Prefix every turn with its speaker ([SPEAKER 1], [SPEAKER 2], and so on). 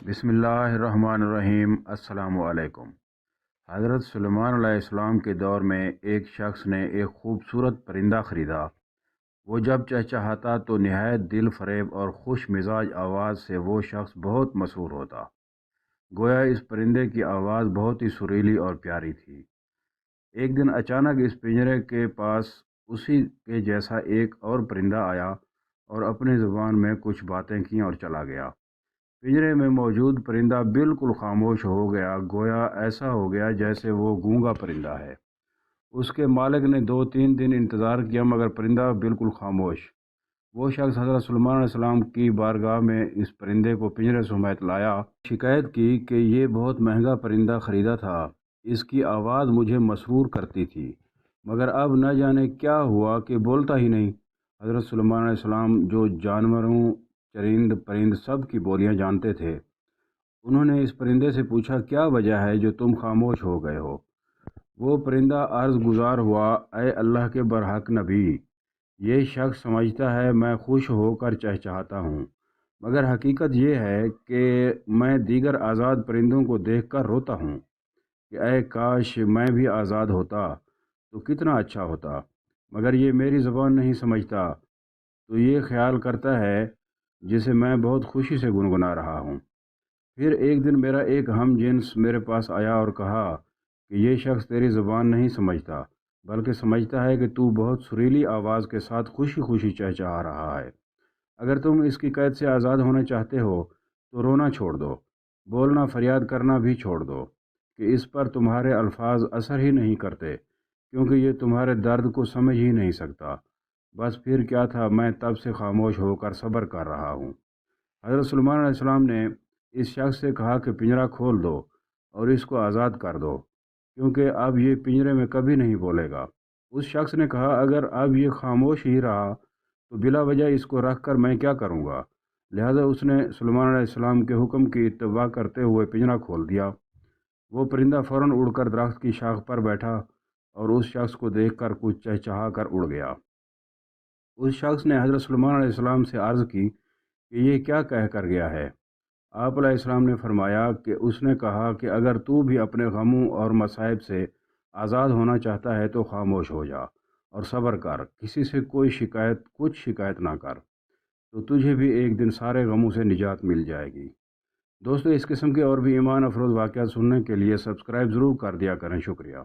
[SPEAKER 1] بسم اللہ الرحمن الرحیم۔ السلام علیکم۔ حضرت سلیمان علیہ السلام کے دور میں ایک شخص نے ایک خوبصورت پرندہ خریدا۔ وہ جب چہچہاتا تو نہایت دل فریب اور خوش مزاج آواز سے وہ شخص بہت مسرور ہوتا، گویا اس پرندے کی آواز بہت ہی سریلی اور پیاری تھی۔ ایک دن اچانک اس پنجرے کے پاس اسی کے جیسا ایک اور پرندہ آیا اور اپنی زبان میں کچھ باتیں کیں اور چلا گیا۔ پنجرے میں موجود پرندہ بالکل خاموش ہو گیا، گویا ایسا ہو گیا جیسے وہ گونگا پرندہ ہے۔ اس کے مالک نے 2-3 دن انتظار کیا مگر پرندہ بالکل خاموش۔ وہ شخص حضرت سلیمان علیہ السلام کی بارگاہ میں اس پرندے کو پنجرے سمیت لایا، شکایت کی کہ یہ بہت مہنگا پرندہ خریدا تھا، اس کی آواز مجھے مسرور کرتی تھی، مگر اب نہ جانے کیا ہوا کہ بولتا ہی نہیں۔ حضرت سلیمان علیہ السلام جو جانوروں، چرند پرند سب کی بولیاں جانتے تھے، انہوں نے اس پرندے سے پوچھا، کیا وجہ ہے جو تم خاموش ہو گئے ہو؟ وہ پرندہ عرض گزار ہوا، اے اللہ کے برحق نبی، یہ شخص سمجھتا ہے میں خوش ہو کر چہچہاتا ہوں، مگر حقیقت یہ ہے کہ میں دیگر آزاد پرندوں کو دیکھ کر روتا ہوں کہ اے کاش میں بھی آزاد ہوتا تو کتنا اچھا ہوتا، مگر یہ میری زبان نہیں سمجھتا تو یہ خیال کرتا ہے جسے میں بہت خوشی سے گنگنا رہا ہوں۔ پھر ایک دن میرا ایک ہم جنس میرے پاس آیا اور کہا کہ یہ شخص تیری زبان نہیں سمجھتا بلکہ سمجھتا ہے کہ تو بہت سریلی آواز کے ساتھ خوشی خوشی چہچہا رہا ہے۔ اگر تم اس کی قید سے آزاد ہونا چاہتے ہو تو رونا چھوڑ دو، بولنا فریاد کرنا بھی چھوڑ دو کہ اس پر تمہارے الفاظ اثر ہی نہیں کرتے، کیونکہ یہ تمہارے درد کو سمجھ ہی نہیں سکتا۔ بس پھر کیا تھا، میں تب سے خاموش ہو کر صبر کر رہا ہوں۔ حضرت سلیمان علیہ السلام نے اس شخص سے کہا کہ پنجرہ کھول دو اور اس کو آزاد کر دو، کیونکہ اب یہ پنجرے میں کبھی نہیں بولے گا۔ اس شخص نے کہا، اگر اب یہ خاموش ہی رہا تو بلا وجہ اس کو رکھ کر میں کیا کروں گا؟ لہذا اس نے سلیمان علیہ السلام کے حکم کی اتباع کرتے ہوئے پنجرہ کھول دیا۔ وہ پرندہ فوراً اڑ کر درخت کی شاخ پر بیٹھا اور اس شخص کو دیکھ کر کچھ چہچہا کر اڑ گیا۔ اس شخص نے حضرت سلیمان علیہ السلام سے عرض کی کہ یہ کیا کہہ کر گیا ہے؟ آپ علیہ السلام نے فرمایا کہ اس نے کہا کہ اگر تو بھی اپنے غموں اور مصائب سے آزاد ہونا چاہتا ہے تو خاموش ہو جا اور صبر کر، کسی سے کچھ شکایت نہ کر، تو تجھے بھی ایک دن سارے غموں سے نجات مل جائے گی۔ دوستو، اس قسم کے اور بھی ایمان افروز واقعات سننے کے لیے سبسکرائب ضرور کر دیا کریں۔ شکریہ۔